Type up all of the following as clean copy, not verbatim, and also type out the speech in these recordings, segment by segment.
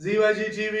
ZYG TV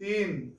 3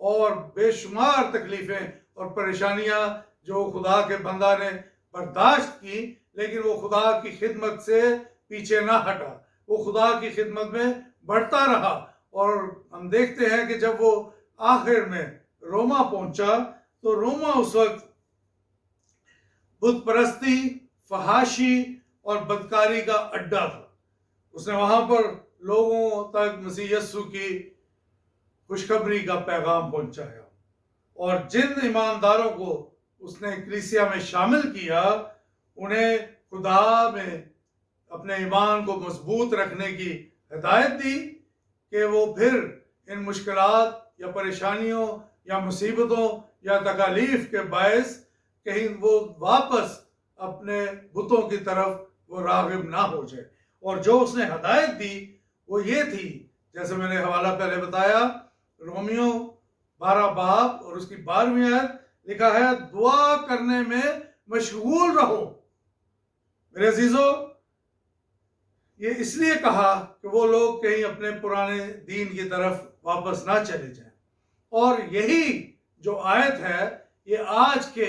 اور بے شمار تکلیفیں اور پریشانیاں جو خدا کے بندہ نے برداشت کی، لیکن وہ خدا کی خدمت سے پیچھے نہ ہٹا، وہ خدا کی خدمت میں بڑھتا رہا۔ اور ہم دیکھتے ہیں کہ جب وہ آخر میں روما پہنچا تو روما اس وقت بت پرستی، فحاشی اور بدکاری کا اڈا تھا۔ اس نے وہاں پر لوگوں تک مسیح یسوع کی خوشخبری کا پیغام پہنچایا، اور جن ایمانداروں کو اس نے کلیسیا میں شامل کیا انہیں خدا میں اپنے ایمان کو مضبوط رکھنے کی ہدایت دی کہ وہ پھر ان مشکلات یا پریشانیوں یا مصیبتوں یا تکالیف کے باعث کہیں وہ واپس اپنے بتوں کی طرف وہ راغب نہ ہو جائے۔ اور جو اس نے ہدایت دی وہ یہ تھی، جیسے میں نے حوالہ پہلے بتایا، رومیو 12 باب اور اس کی 12ویں آیت لکھا ہے، دعا کرنے میں مشغول رہو۔ میرے عزیزو، یہ اس لیے کہا کہ وہ لوگ کہیں اپنے پرانے دین کی طرف واپس نہ چلے جائیں۔ اور یہی جو آیت ہے یہ آج کے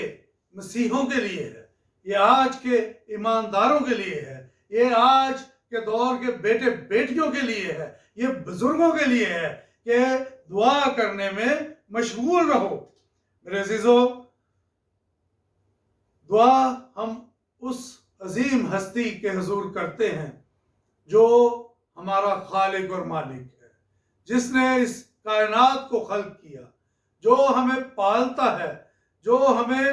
مسیحوں کے لیے ہے، یہ آج کے ایمانداروں کے لیے ہے، یہ آج کے دور کے بیٹے بیٹیوں کے لیے ہے، یہ بزرگوں کے لیے ہے کہ دعا کرنے میں مشغول رہو۔ میرے عزیزو، دعا ہم اس عظیم ہستی کے حضور کرتے ہیں جو ہمارا خالق اور مالک ہے، جس نے اس کائنات کو خلق کیا، جو ہمیں پالتا ہے، جو ہمیں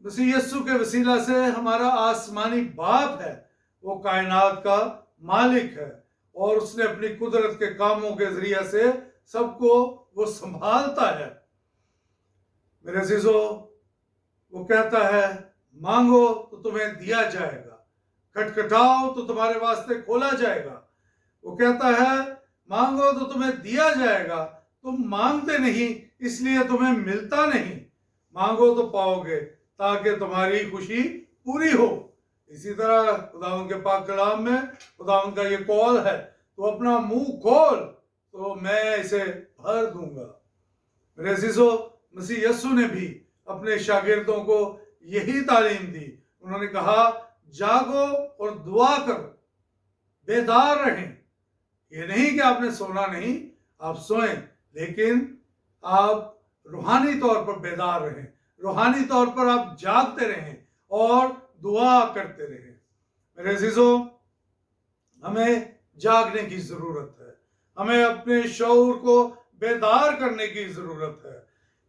مسیح یسوع کے وسیلہ سے ہمارا آسمانی باپ ہے، وہ کائنات کا مالک ہے، اور اس نے اپنی قدرت کے کاموں کے ذریعے سے سب کو وہ سنبھالتا ہے۔ میرے عزیزو، وہ کہتا ہے مانگو تو تمہیں دیا جائے گا، کھٹکھٹاؤ تو تمہارے واسطے کھولا جائے گا۔ وہ کہتا ہے مانگو تو تمہیں دیا جائے گا، تم مانگتے نہیں اس لیے تمہیں ملتا نہیں، مانگو تو پاؤ گے تاکہ تمہاری خوشی پوری ہو۔ اسی طرح خداوند کے پاک کلام میں خداوند کا یہ قول ہے، تو اپنا منہ کھول تو میں اسے بھر دوں گا۔ میرے عزیزو، مسیح یسوع نے بھی اپنے شاگردوں کو یہی تعلیم دی۔ انہوں نے کہا جاگو اور دعا کرو، بیدار رہیں۔ یہ نہیں کہ آپ نے سونا نہیں، آپ سوئیں، لیکن آپ روحانی طور پر بیدار رہیں، روحانی طور پر آپ جاگتے رہیں اور دعا کرتے رہیں۔ میرے عزیزو، ہمیں جاگنے کی ضرورت ہے، ہمیں اپنے شعور کو بیدار کرنے کی ضرورت ہے۔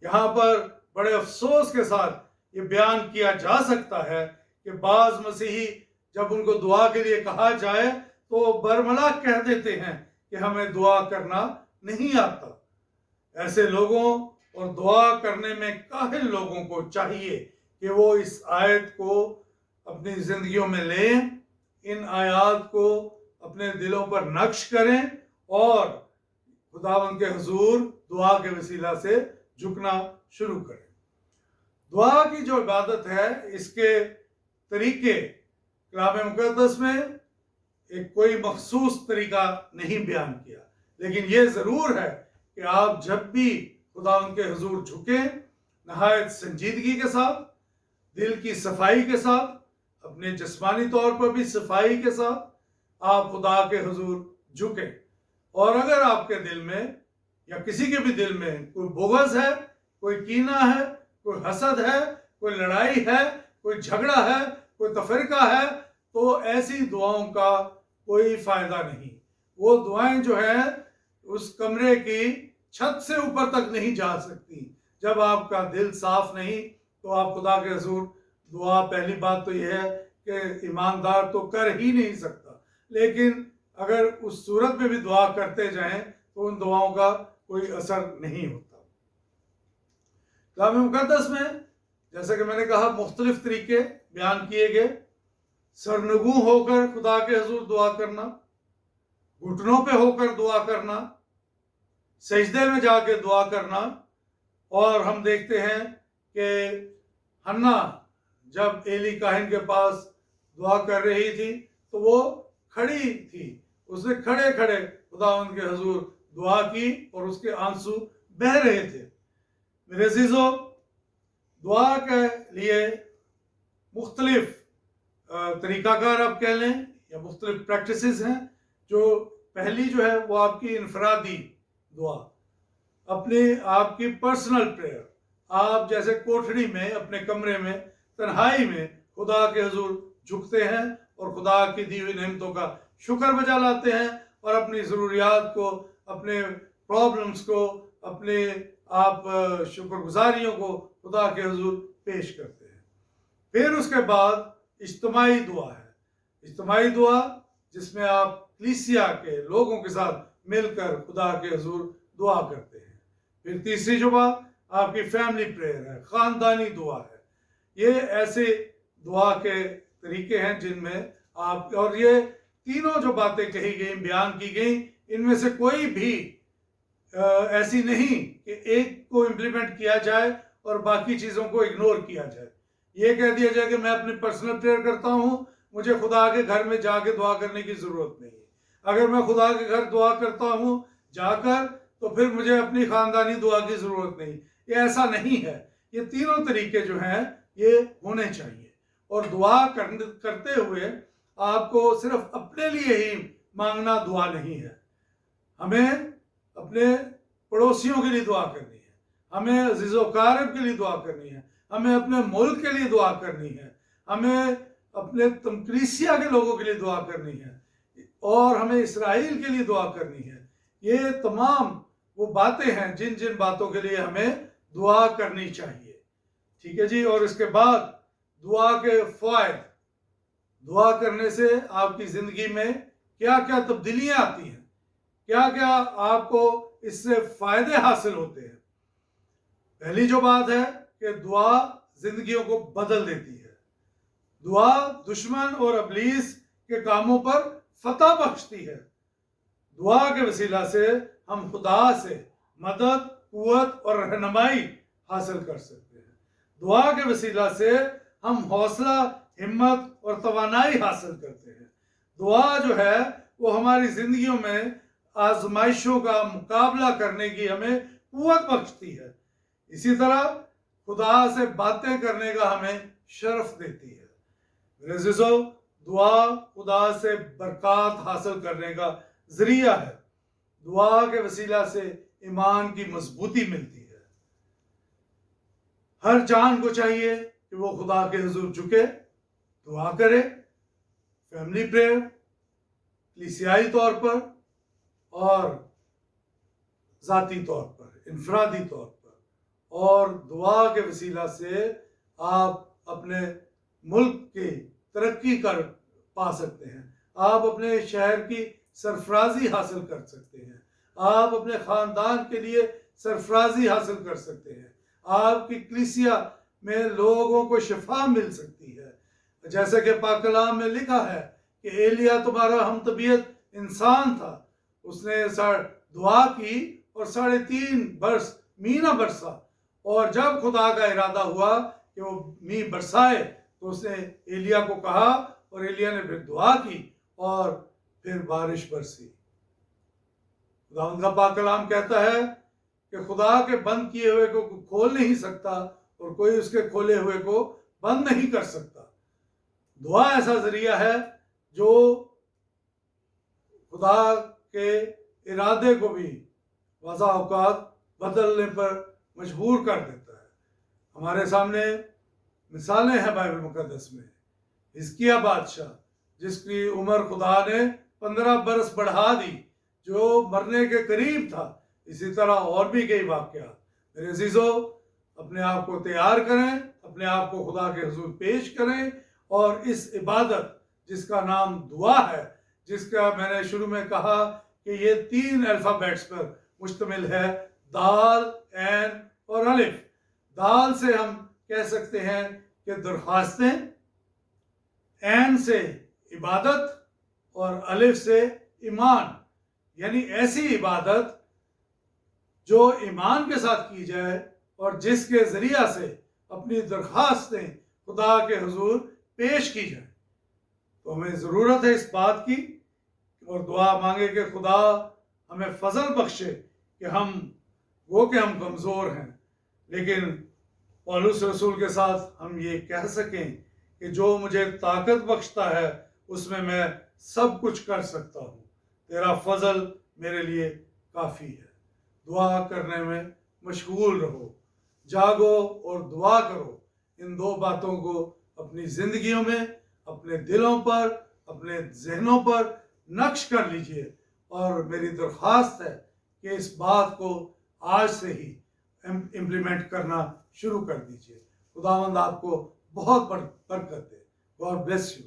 یہاں پر بڑے افسوس کے ساتھ یہ بیان کیا جا سکتا ہے کہ بعض مسیحی جب ان کو دعا کے لیے کہا جائے تو برملا کہہ دیتے ہیں کہ ہمیں دعا کرنا نہیں آتا۔ ایسے لوگوں اور دعا کرنے میں کاہل لوگوں کو چاہیے کہ وہ اس آیت کو اپنی زندگیوں میں لیں، ان آیات کو اپنے دلوں پر نقش کریں اور خداوند کے حضور دعا کے وسیلہ سے جھکنا شروع کریں۔ دعا کی جو عبادت ہے، اس کے طریقے کلام مقدس میں ایک کوئی مخصوص طریقہ نہیں بیان کیا، لیکن یہ ضرور ہے کہ آپ جب بھی خداوند کے حضور جھکیں، نہایت سنجیدگی کے ساتھ، دل کی صفائی کے ساتھ، اپنے جسمانی طور پر بھی صفائی کے ساتھ آپ خدا کے حضور جھکیں۔ اور اگر آپ کے دل میں یا کسی کے بھی دل میں کوئی بغض ہے، کوئی کینہ ہے، کوئی حسد ہے، کوئی لڑائی ہے، کوئی جھگڑا ہے، کوئی تفرقہ ہے، تو ایسی دعاؤں کا کوئی فائدہ نہیں۔ وہ دعائیں جو ہیں اس کمرے کی چھت سے اوپر تک نہیں جا سکتی۔ جب آپ کا دل صاف نہیں تو آپ خدا کے حضور دعا، پہلی بات تو یہ ہے کہ ایماندار تو کر ہی نہیں سکتا، لیکن اگر اس صورت میں بھی دعا کرتے جائیں تو ان دعاؤں کا کوئی اثر نہیں ہوتا۔ کلام مقدس میں جیسا کہ میں نے کہا مختلف طریقے بیان کیے گئے۔ سرنگوں ہو کر خدا کے حضور دعا کرنا، گھٹنوں پہ ہو کر دعا کرنا، سجدے میں جا کے دعا کرنا، اور ہم دیکھتے ہیں کہ حنا جب ایلی کاہن کے پاس دعا کر رہی تھی تو وہ کھڑی تھی، اس نے کھڑے کھڑے خداوند کے حضور دعا کی اور اس کے آنسو بہہ رہے تھے۔ میرے عزیزو، دعا کے لیے مختلف طریقہ کار آپ کہہ لیں یا مختلف پریکٹسز ہیں۔ جو پہلی جو ہے وہ آپ کی انفرادی دعا، اپنی آپ کی پرسنل پریئر۔ آپ جیسے کوٹھڑی میں اپنے کمرے میں تنہائی میں خدا کے حضور جھکتے ہیں اور خدا کی دی ہوئی نعمتوں کا شکر بجا لاتے ہیں اور اپنی ضروریات کو، اپنے پرابلمس کو، اپنے آپ شکر گزاریوں کو خدا کے حضور پیش کرتے ہیں۔ پھر اس کے بعد اجتماعی دعا ہے۔ اجتماعی دعا جس میں آپ کلیسیا کے لوگوں کے ساتھ مل کر خدا کے حضور دعا کرتے ہیں۔ پھر تیسری جو بات آپ کی فیملی پریئر ہے، خاندانی دعا ہے۔ یہ ایسے دعا کے طریقے ہیں جن میں آپ، اور یہ تینوں جو باتیں کہی گئیں، بیان کی گئیں، ان میں سے کوئی بھی ایسی نہیں کہ ایک کو امپلیمنٹ کیا جائے اور باقی چیزوں کو اگنور کیا جائے۔ یہ کہہ دیا جائے کہ میں اپنی پرسنل پریئر کرتا ہوں، مجھے خدا کے گھر میں جا کے دعا کرنے کی ضرورت نہیں ہے۔ اگر میں خدا کے گھر دعا کرتا ہوں جا کر تو پھر مجھے اپنی خاندانی دعا کی ضرورت نہیں۔ یہ ایسا نہیں ہے۔ یہ تینوں طریقے جو ہیں یہ ہونے چاہیے۔ اور دعا کرتے ہوئے آپ کو صرف اپنے لیے ہی مانگنا دعا نہیں ہے، ہمیں اپنے پڑوسیوں کے لیے دعا کرنی ہے، ہمیں عزیز و اقارب کے لیے دعا کرنی ہے، ہمیں اپنے ملک کے لیے دعا کرنی ہے، ہمیں اپنے کلیسیا کے لوگوں کے لیے دعا کرنی ہے، اور ہمیں اسرائیل کے لیے دعا کرنی ہے۔ یہ تمام وہ باتیں ہیں جن باتوں کے لیے ہمیں دعا کرنی چاہیے۔ ٹھیک ہے جی۔ اور اس کے بعد دعا کے فوائد، دعا کرنے سے آپ کی زندگی میں کیا کیا تبدیلیاں آتی ہیں، کیا کیا آپ کو اس سے فائدے حاصل ہوتے ہیں۔ پہلی جو بات ہے کہ دعا زندگیوں کو بدل دیتی ہے۔ دعا دشمن اور ابلیس کے کاموں پر فتح بخشتی ہے۔ دعا کے وسیلہ سے ہم خدا سے مدد، قوت اور رہنمائی حاصل کر سکتے ہیں۔ دعا کے وسیلہ سے ہم حوصلہ، ہمت اور توانائی حاصل کرتے ہیں۔ دعا جو ہے وہ ہماری زندگیوں میں آزمائشوں کا مقابلہ کرنے کی ہمیں قوت بخشتی ہے۔ اسی طرح خدا سے باتیں کرنے کا ہمیں شرف دیتی ہے۔ میرے عزیزو، دعا خدا سے برکات حاصل کرنے کا ذریعہ ہے۔ دعا کے وسیلہ سے ایمان کی مضبوطی ملتی ہے۔ ہر جان کو چاہیے کہ وہ خدا کے حضور جھکے، دعا کرے، فیملی پریئر، کلیسیائی طور پر اور ذاتی طور پر، انفرادی طور پر۔ اور دعا کے وسیلہ سے آپ اپنے ملک کی ترقی پا سکتے ہیں، آپ اپنے شہر کی سرفرازی حاصل کر سکتے ہیں، آپ اپنے خاندان کے لیے سرفرازی حاصل کر سکتے ہیں، آپ کی کلیسیا میں لوگوں کو شفا مل سکتی ہے۔ جیسے کہ پاک کلام میں لکھا ہے کہ ایلیا تمہارا ہم طبیعت انسان تھا، اس نے دعا کی اور 3.5 برس مینہ برسا، اور جب خدا کا ارادہ ہوا کہ وہ مینہ برسائے تو اس نے ایلیا کو کہا، اور ایلیا نے پھر دعا کی اور پھر بارش برسی۔ خداوند کا پاک کلام کہتا ہے کہ خدا کے بند کیے ہوئے کو کھول نہیں سکتا اور کوئی اس کے کھولے ہوئے کو بند نہیں کر سکتا۔ دعا ایسا ذریعہ ہے جو خدا کے ارادے کو بھی بعض اوقات بدلنے پر مجبور کر دیتا ہے۔ ہمارے سامنے مثالیں ہیں بائبل مقدس میں۔ حزقیہ بادشاہ جس کی عمر خدا نے 15 برس بڑھا دی، جو مرنے کے قریب تھا، اسی طرح اور بھی کئی واقعات۔ میرے عزیزو، اپنے آپ کو تیار کریں، اپنے آپ کو خدا کے حضور پیش کریں، اور اس عبادت جس کا نام دعا ہے، جس کا میں نے شروع میں کہا کہ یہ 3 الفابیٹس پر مشتمل ہے، دال، عین اور الف۔ دال سے ہم کہہ سکتے ہیں کہ درخواستیں، عین سے عبادت، اور الف سے ایمان، یعنی ایسی عبادت جو ایمان کے ساتھ کی جائے اور جس کے ذریعہ سے اپنی درخواستیں خدا کے حضور پیش کی جائیں۔ تو ہمیں ضرورت ہے اس بات کی، اور دعا مانگے کہ خدا ہمیں فضل بخشے کہ ہم گو کہ ہم کمزور ہیں، لیکن پولس رسول کے ساتھ ہم یہ کہہ سکیں کہ جو مجھے طاقت بخشتا ہے اس میں سب کچھ کر سکتا ہوں، تیرا فضل میرے لیے کافی ہے۔ دعا کرنے میں مشغول رہو، جاگو اور دعا کرو۔ ان دو باتوں کو اپنی زندگیوں میں، اپنے دلوں پر، اپنے ذہنوں پر نقش کر لیجئے، اور میری درخواست ہے کہ اس بات کو آج سے ہی امپلیمنٹ کرنا شروع کر دیجئے۔ خداوند آپ کو بہت برکت دے۔ God bless you.